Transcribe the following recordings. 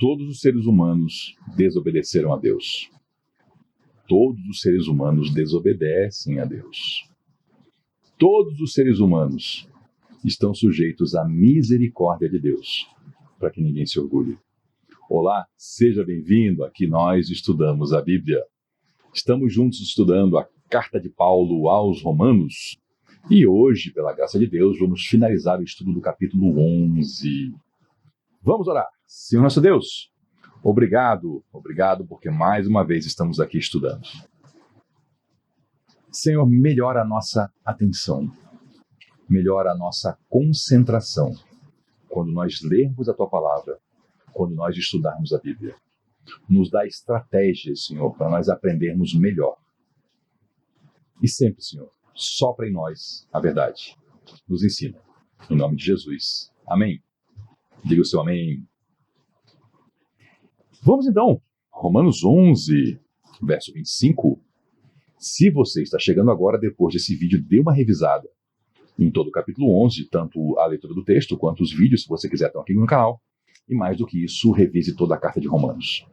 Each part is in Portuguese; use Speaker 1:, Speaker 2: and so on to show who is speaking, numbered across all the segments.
Speaker 1: Todos os seres humanos desobedeceram a Deus. Todos os seres humanos desobedecem a Deus. Todos os seres humanos estão sujeitos à misericórdia de Deus, para que ninguém se orgulhe. Olá, seja bem-vindo. Aqui nós estudamos a Bíblia. Estamos juntos estudando a carta de Paulo aos Romanos. E hoje, pela graça de Deus, vamos finalizar o estudo do capítulo 11. Vamos orar. Senhor nosso Deus, obrigado porque mais uma vez estamos aqui estudando. Senhor, melhora a nossa atenção, melhora a nossa concentração quando nós lermos a Tua Palavra, quando nós estudarmos a Bíblia. Nos dá estratégias, Senhor, para nós aprendermos melhor. E sempre, Senhor, sopra em nós a verdade. Nos ensina. Em nome de Jesus. Amém. Diga o seu amém. Vamos então, Romanos 11, verso 25. Se você está chegando agora, depois desse vídeo, dê uma revisada em todo o capítulo 11, tanto a leitura do texto quanto os vídeos, se você quiser, estão aqui no canal. E mais do que isso, revise toda a carta de Romanos.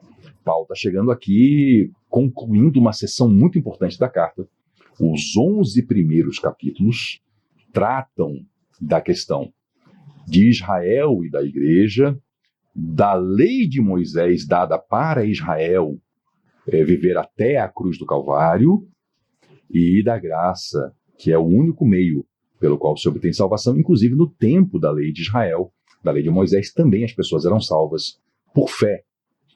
Speaker 1: Paulo está chegando aqui, concluindo uma seção muito importante da carta. Os 11 primeiros capítulos tratam da questão de Israel e da igreja, da lei de Moisés dada para Israel viver até a cruz do Calvário, e da graça, que é o único meio pelo qual se obtém salvação. Inclusive no tempo da lei de Israel, da lei de Moisés, também as pessoas eram salvas por fé,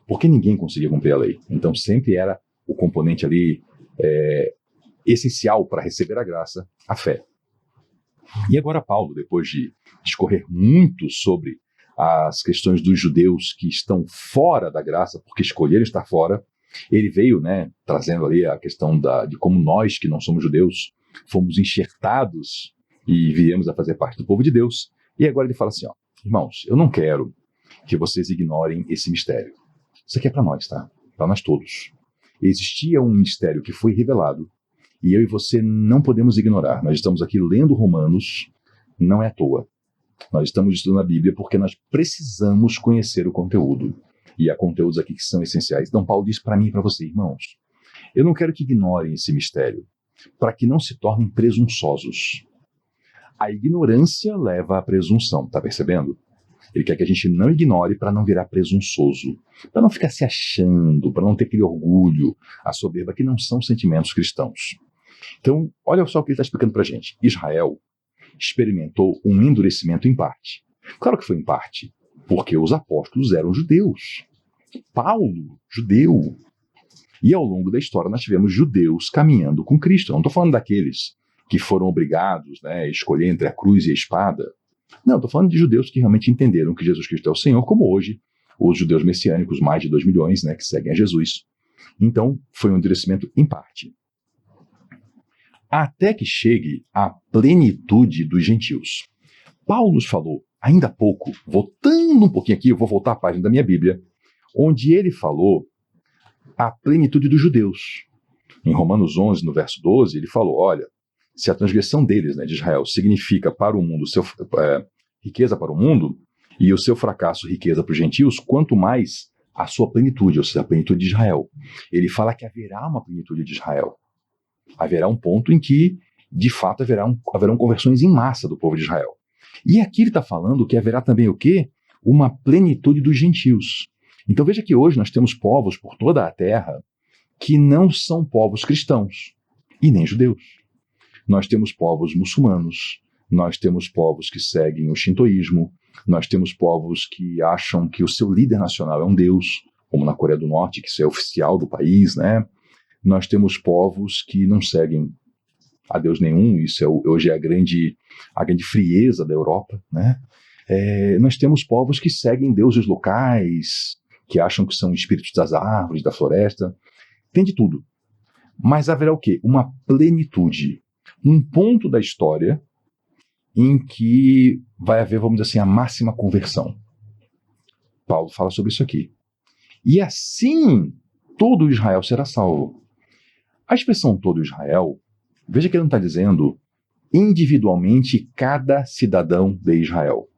Speaker 1: porque ninguém conseguia cumprir a lei. Então sempre era o componente ali essencial para receber a graça, a fé. E agora Paulo, depois de discorrer muito sobre as questões dos judeus que estão fora da graça, porque escolheram estar fora, ele veio, trazendo ali a questão de como nós, que não somos judeus, fomos enxertados e viemos a fazer parte do povo de Deus. E agora ele fala assim, irmãos, eu não quero que vocês ignorem esse mistério. Isso aqui é para nós, tá? Para nós todos. Existia um mistério que foi revelado e eu e você não podemos ignorar. Nós estamos aqui lendo Romanos, não é à toa. Nós estamos estudando a Bíblia porque nós precisamos conhecer o conteúdo. E há conteúdos aqui que são essenciais. Então Paulo diz para mim e para você, irmãos, eu não quero que ignorem esse mistério, para que não se tornem presunçosos. A ignorância leva à presunção, tá percebendo? Ele quer que a gente não ignore para não virar presunçoso, para não ficar se achando, para não ter aquele orgulho, a soberba, que não são sentimentos cristãos. Então, olha só o que ele está explicando para a gente. Israel experimentou um endurecimento em parte. Claro que foi em parte, porque os apóstolos eram judeus. Paulo, judeu. E ao longo da história nós tivemos judeus caminhando com Cristo. Eu não estou falando daqueles que foram obrigados a escolher entre a cruz e a espada. Não, estou falando de judeus que realmente entenderam que Jesus Cristo é o Senhor, como hoje os judeus messiânicos, mais de 2 milhões, que seguem a Jesus. Então, foi um endurecimento em parte. Até que chegue a plenitude dos gentios. Paulo nos falou, ainda há pouco, voltando um pouquinho aqui, eu vou voltar à página da minha Bíblia, onde ele falou a plenitude dos judeus. Em Romanos 11, no verso 12, ele falou, olha, se a transgressão deles, de Israel, significa para o mundo, riqueza para o mundo, e o seu fracasso, riqueza para os gentios, quanto mais a sua plenitude, ou seja, a plenitude de Israel. Ele fala que haverá uma plenitude de Israel. Haverá um ponto em que, de fato, haverão conversões em massa do povo de Israel. E aqui ele está falando que haverá também o quê? Uma plenitude dos gentios. Então veja que hoje nós temos povos por toda a terra que não são povos cristãos e nem judeus. Nós temos povos muçulmanos, nós temos povos que seguem o shintoísmo, nós temos povos que acham que o seu líder nacional é um deus, como na Coreia do Norte, que isso é oficial do país, Nós temos povos que não seguem a Deus nenhum, isso hoje é a grande frieza da Europa, Nós temos povos que seguem deuses locais, que acham que são espíritos das árvores, da floresta, tem de tudo. Mas haverá o quê? Uma plenitude, um ponto da história em que vai haver, vamos dizer assim, a máxima conversão. Paulo fala sobre isso aqui. E assim, todo Israel será salvo. A expressão todo Israel, veja que ele não está dizendo individualmente cada cidadão de Israel.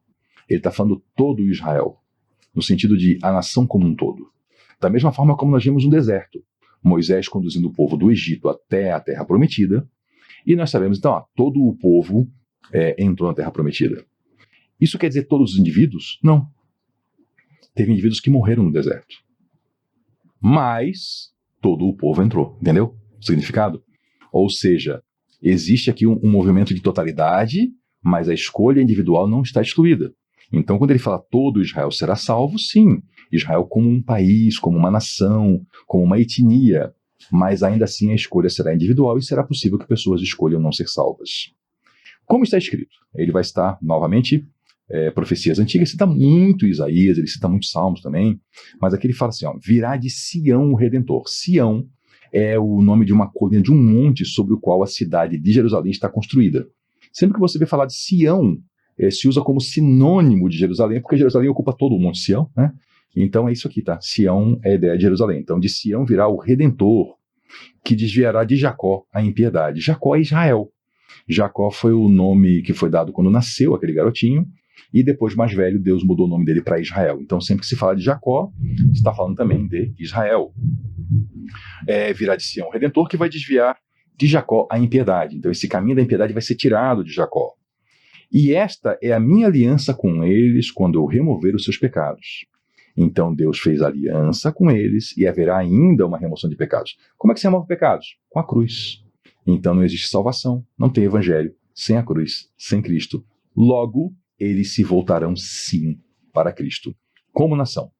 Speaker 1: Ele está falando todo Israel. no sentido de a nação como um todo. Da mesma forma como nós vimos no deserto, Moisés conduzindo o povo do Egito até a Terra Prometida, e nós sabemos, então, todo o povo entrou na Terra Prometida. Isso quer dizer todos os indivíduos? Não. Teve indivíduos que morreram no deserto. Mas todo o povo entrou, entendeu? O significado? Ou seja, existe aqui um movimento de totalidade, mas a escolha individual não está excluída. Então, quando ele fala todo Israel será salvo, sim, Israel como um país, como uma nação, como uma etnia, mas ainda assim a escolha será individual e será possível que pessoas escolham não ser salvas. Como está escrito? Ele vai citar novamente profecias antigas, cita muito Isaías, ele cita muito Salmos também, mas aqui ele fala assim, virá de Sião o Redentor. Sião é o nome de uma colina, de um monte sobre o qual a cidade de Jerusalém está construída. Sempre que você vê falar de Sião, se usa como sinônimo de Jerusalém, porque Jerusalém ocupa todo o Monte Sião, né? Então é isso aqui, tá? Sião é a ideia de Jerusalém. Então de Sião virá o Redentor, que desviará de Jacó a impiedade. Jacó é Israel. Jacó foi o nome que foi dado quando nasceu aquele garotinho, e depois, mais velho, Deus mudou o nome dele para Israel. Então sempre que se fala de Jacó, está falando também de Israel. Virá de Sião o Redentor, que vai desviar de Jacó a impiedade. Então esse caminho da impiedade vai ser tirado de Jacó. E esta é a minha aliança com eles quando eu remover os seus pecados. Então Deus fez aliança com eles e haverá ainda uma remoção de pecados. Como é que se remove pecados? Com a cruz. Então não existe salvação, não tem evangelho, sem a cruz, sem Cristo. Logo, eles se voltarão sim para Cristo, como nação.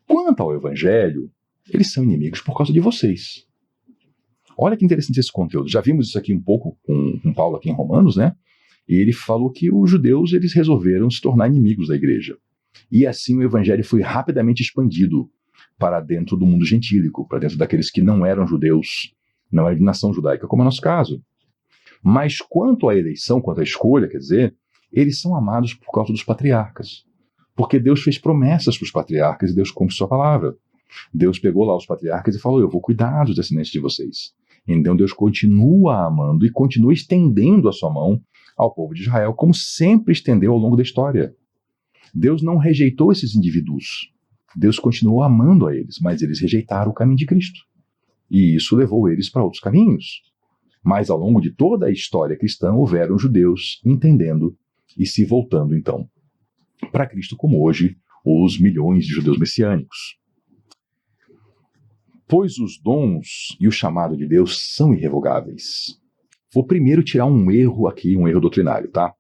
Speaker 1: Quanto ao evangelho, eles são inimigos por causa de vocês. Olha que interessante esse conteúdo. Já vimos isso aqui um pouco com Paulo aqui em Romanos, né? E ele falou que os judeus eles resolveram se tornar inimigos da igreja. E assim o evangelho foi rapidamente expandido para dentro do mundo gentílico, para dentro daqueles que não eram judeus, não eram de nação judaica, como é o nosso caso. Mas quanto à eleição, quanto à escolha, quer dizer, eles são amados por causa dos patriarcas. Porque Deus fez promessas para os patriarcas e Deus cumpre sua palavra. Deus pegou lá os patriarcas e falou, eu vou cuidar dos descendentes de vocês. Então Deus continua amando e continua estendendo a sua mão ao povo de Israel, como sempre estendeu ao longo da história. Deus não rejeitou esses indivíduos. Deus continuou amando a eles, mas eles rejeitaram o caminho de Cristo. E isso levou eles para outros caminhos. Mas ao longo de toda a história cristã, houveram judeus entendendo e se voltando, então, para Cristo, como hoje os milhões de judeus messiânicos. Pois os dons e o chamado de Deus são irrevogáveis. Vou primeiro tirar um erro aqui, um erro doutrinário, tá?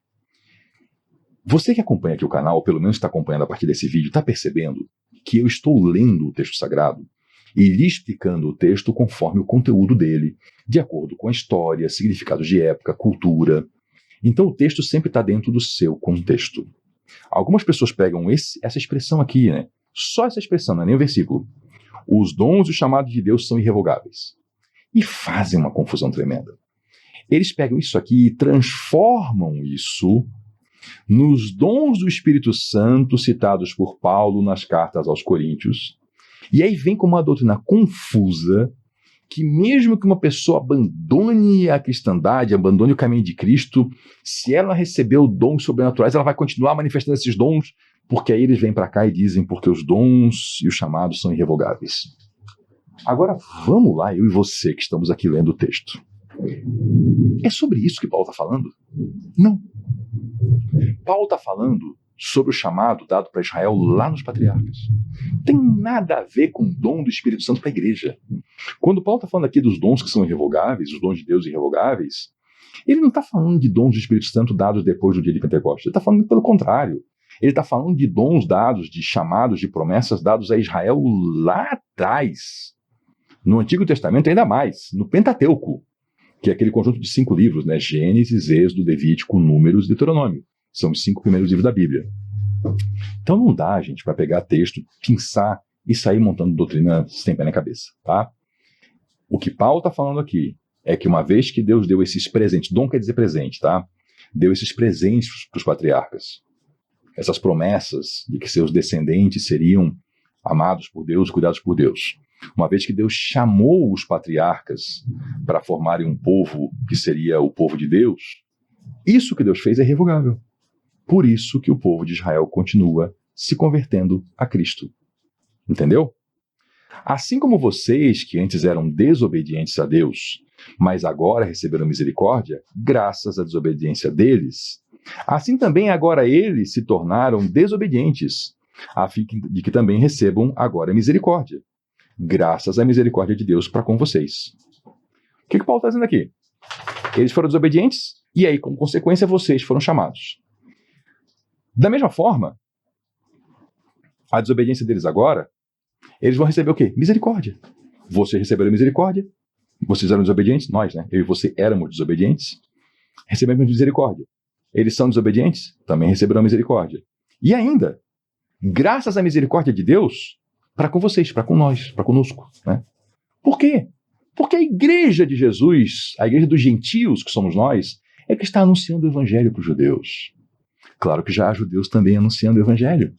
Speaker 1: Você que acompanha aqui o canal, ou pelo menos está acompanhando a partir desse vídeo, está percebendo que eu estou lendo o texto sagrado e lhe explicando o texto conforme o conteúdo dele, de acordo com a história, significados de época, cultura. Então o texto sempre está dentro do seu contexto. Algumas pessoas pegam essa expressão aqui, né? Só essa expressão, não é nem o versículo. Os dons e o chamado de Deus são irrevogáveis. E fazem uma confusão tremenda. Eles pegam isso aqui e transformam isso nos dons do Espírito Santo citados por Paulo nas cartas aos Coríntios. E aí vem com uma doutrina confusa que mesmo que uma pessoa abandone a cristandade, abandone o caminho de Cristo, se ela recebeu dons sobrenaturais, ela vai continuar manifestando esses dons, porque aí eles vêm para cá e dizem porque os dons e os chamados são irrevogáveis. Agora vamos lá, eu e você que estamos aqui lendo o texto. É sobre isso que Paulo está falando? Não. Paulo está falando sobre o chamado dado para Israel lá nos patriarcas. Tem nada a ver com o dom do Espírito Santo para a igreja. Quando Paulo está falando aqui dos dons que são irrevogáveis, os dons de Deus irrevogáveis, ele não está falando de dons do Espírito Santo dados depois do dia de Pentecostes. Ele está falando pelo contrário. Ele está falando de dons dados, de chamados, de promessas dados a Israel lá atrás. No Antigo Testamento ainda mais, no Pentateuco, que é aquele conjunto de 5 livros, né? Gênesis, Êxodo, Levítico, Números e Deuteronômio. São os 5 primeiros livros da Bíblia. Então não dá, gente, para pegar texto, pensar e sair montando doutrina sem pé na cabeça, tá? O que Paulo está falando aqui é que uma vez que Deus deu esses presentes, dom quer dizer presente, tá? Deu esses presentes para os patriarcas, essas promessas de que seus descendentes seriam amados por Deus, cuidados por Deus. Uma vez que Deus chamou os patriarcas para formarem um povo que seria o povo de Deus, isso que Deus fez é irrevogável. Por isso que o povo de Israel continua se convertendo a Cristo. Entendeu? Assim como vocês, que antes eram desobedientes a Deus, mas agora receberam misericórdia, graças à desobediência deles, assim também agora eles se tornaram desobedientes, a fim de que também recebam agora misericórdia, graças à misericórdia de Deus para com vocês. O que Paulo está dizendo aqui? Eles foram desobedientes e aí, como consequência, vocês foram chamados. Da mesma forma, a desobediência deles agora, eles vão receber o quê? Misericórdia. Vocês receberam misericórdia, vocês eram desobedientes, nós, né? Eu e você éramos desobedientes, recebemos misericórdia. Eles são desobedientes, também receberão misericórdia. E ainda, graças à misericórdia de Deus, para com vocês, para com nós, para conosco, né? Por quê? Porque a igreja de Jesus, a igreja dos gentios, que somos nós, é que está anunciando o evangelho para os judeus. Claro que já há judeus também anunciando o evangelho.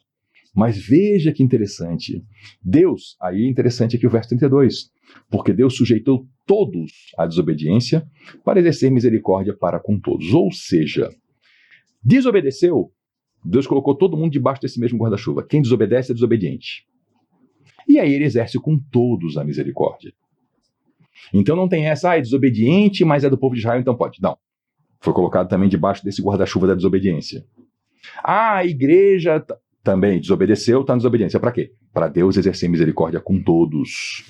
Speaker 1: Mas veja que interessante. Deus, aí é interessante aqui o verso 32, porque Deus sujeitou todos à desobediência para exercer misericórdia para com todos. Ou seja, desobedeceu, Deus colocou todo mundo debaixo desse mesmo guarda-chuva. Quem desobedece é desobediente. E aí ele exerce com todos a misericórdia. Então não tem essa, é desobediente, mas é do povo de Israel, então pode. Não. Foi colocado também debaixo desse guarda-chuva da desobediência. A igreja também desobedeceu, está na desobediência. Para quê? Para Deus exercer misericórdia com todos.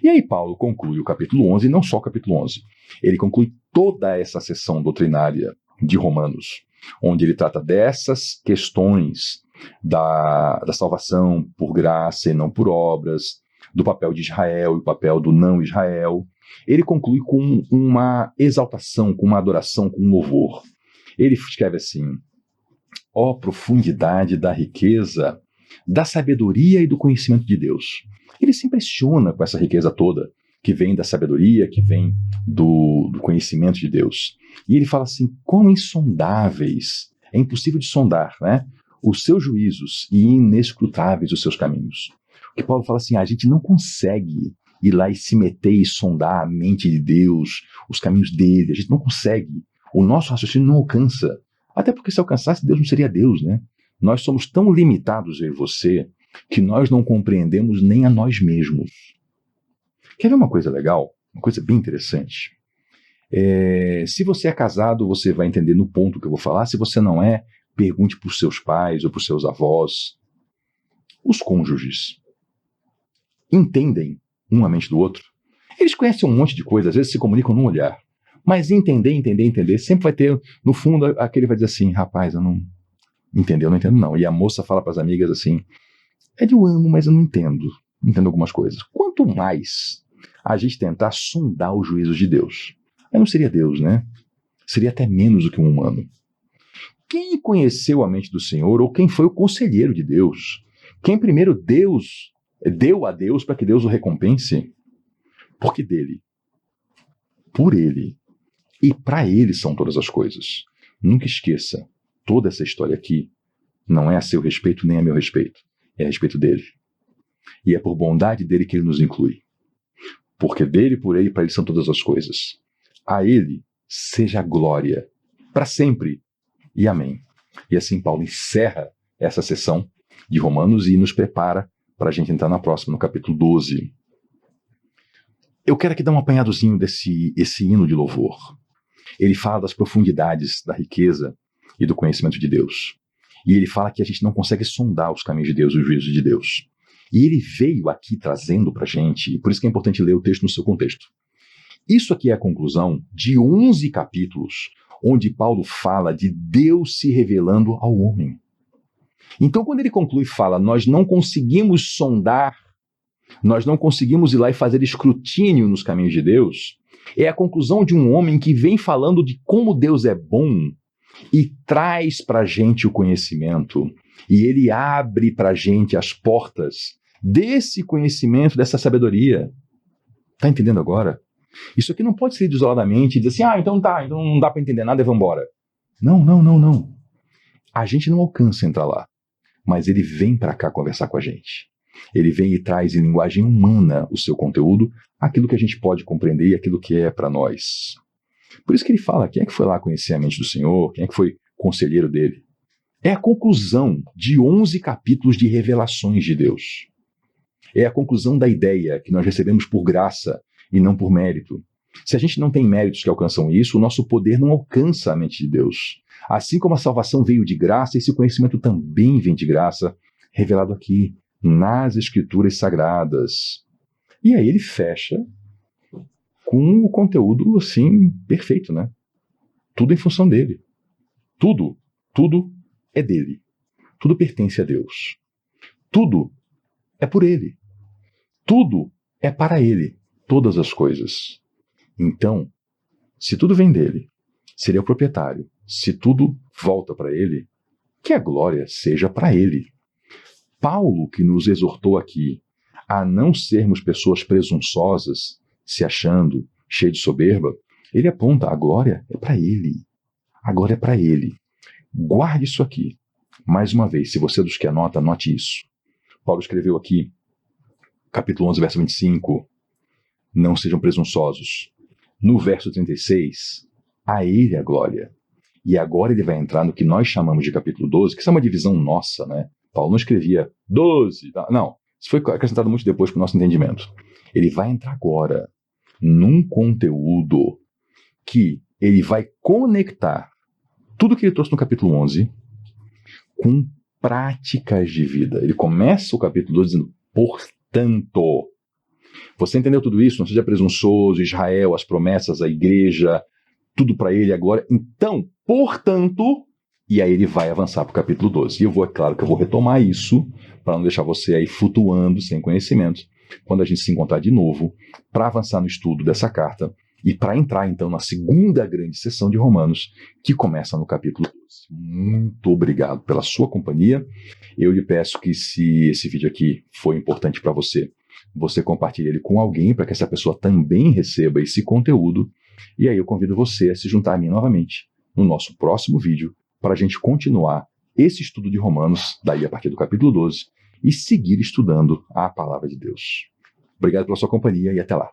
Speaker 1: E aí Paulo conclui o capítulo 11, e não só o capítulo 11. Ele conclui toda essa sessão doutrinária de Romanos, onde ele trata dessas questões da salvação por graça e não por obras, do papel de Israel e o papel do não Israel. Ele conclui com uma exaltação, com uma adoração, com um louvor. Ele escreve assim: ó profundidade da riqueza, da sabedoria e do conhecimento de Deus. Ele se impressiona com essa riqueza toda, que vem da sabedoria, que vem do conhecimento de Deus. E ele fala assim, quão insondáveis, é impossível de sondar, né? Os seus juízos e inescrutáveis os seus caminhos. O que Paulo fala assim, a gente não consegue ir lá e se meter e sondar a mente de Deus, os caminhos dele, a gente não consegue. O nosso raciocínio não alcança. Até porque se alcançasse, Deus não seria Deus, né? Nós somos tão limitados, eu e você, que nós não compreendemos nem a nós mesmos. Quer ver uma coisa legal? Uma coisa bem interessante. Se você é casado, você vai entender no ponto que eu vou falar. Se você não é, pergunte para os seus pais ou para os seus avós. Os cônjuges entendem um a mente do outro. Eles conhecem um monte de coisa, às vezes se comunicam num olhar. Mas entender, sempre vai ter, no fundo, aquele vai dizer assim, rapaz, eu não entendo não. E a moça fala para as amigas assim, eu amo, mas eu não entendo algumas coisas. Quanto mais a gente tentar sondar os juízos de Deus, aí não seria Deus, né? Seria até menos do que um humano. Quem conheceu a mente do Senhor, ou quem foi o conselheiro de Deus? Quem primeiro deu a Deus para que Deus o recompense? Porque dele, por ele e para ele são todas as coisas. Nunca esqueça, toda essa história aqui não é a seu respeito nem a meu respeito. É a respeito dele. E é por bondade dele que ele nos inclui. Porque dele, por ele e para ele são todas as coisas. A ele seja a glória para sempre. E amém. E assim Paulo encerra essa sessão de Romanos e nos prepara para a gente entrar na próxima, no capítulo 12. Eu quero aqui dar um apanhadozinho desse hino de louvor. Ele fala das profundidades da riqueza e do conhecimento de Deus. E ele fala que a gente não consegue sondar os caminhos de Deus, os juízos de Deus. E ele veio aqui trazendo para a gente, e por isso que é importante ler o texto no seu contexto. Isso aqui é a conclusão de 11 capítulos, onde Paulo fala de Deus se revelando ao homem. Então, quando ele conclui e fala, nós não conseguimos sondar, nós não conseguimos ir lá e fazer escrutínio nos caminhos de Deus, é a conclusão de um homem que vem falando de como Deus é bom e traz para a gente o conhecimento. E ele abre para a gente as portas desse conhecimento, dessa sabedoria. Está entendendo agora? Isso aqui não pode ser isoladamente e dizer assim, então não dá para entender nada e vamos embora. Não. A gente não alcança entrar lá, mas ele vem para cá conversar com a gente. Ele vem e traz em linguagem humana o seu conteúdo, aquilo que a gente pode compreender e aquilo que é para nós. Por isso que ele fala, quem é que foi lá conhecer a mente do Senhor? Quem é que foi conselheiro dele? É a conclusão de 11 capítulos de revelações de Deus. É a conclusão da ideia que nós recebemos por graça e não por mérito. Se a gente não tem méritos que alcançam isso, o nosso poder não alcança a mente de Deus. Assim como a salvação veio de graça, esse conhecimento também vem de graça, revelado aqui, nas Escrituras Sagradas. E aí ele fecha com o conteúdo, assim, perfeito, né? Tudo em função dele. Tudo é dele. Tudo pertence a Deus. Tudo é por ele. Tudo é para ele. Todas as coisas. Então, se tudo vem dele, se ele é o proprietário, se tudo volta para ele, que a glória seja para ele. Paulo, que nos exortou aqui a não sermos pessoas presunçosas, se achando, cheio de soberba, ele aponta, a glória é para ele. A glória é para ele. Guarde isso aqui. Mais uma vez, se você é dos que anota, anote isso. Paulo escreveu aqui, capítulo 11, verso 25, não sejam presunçosos. No verso 36, a ele a glória. E agora ele vai entrar no que nós chamamos de capítulo 12, que isso é uma divisão nossa, né? Paulo não escrevia 12, não. Isso foi acrescentado muito depois para o nosso entendimento. Ele vai entrar agora num conteúdo que ele vai conectar tudo que ele trouxe no capítulo 11 com práticas de vida. Ele começa o capítulo 12 dizendo, portanto, você entendeu tudo isso? Não seja presunçoso, Israel, as promessas, a igreja, tudo para ele agora. Então, portanto, e aí ele vai avançar para o capítulo 12. E é claro que eu vou retomar isso, para não deixar você aí flutuando, sem conhecimento, quando a gente se encontrar de novo, para avançar no estudo dessa carta e para entrar, então, na segunda grande sessão de Romanos, que começa no capítulo 12. Muito obrigado pela sua companhia. Eu lhe peço que, se esse vídeo aqui foi importante para você, você compartilhe ele com alguém para que essa pessoa também receba esse conteúdo. E aí eu convido você a se juntar a mim novamente no nosso próximo vídeo para a gente continuar esse estudo de Romanos, daí a partir do capítulo 12, e seguir estudando a palavra de Deus. Obrigado pela sua companhia e até lá.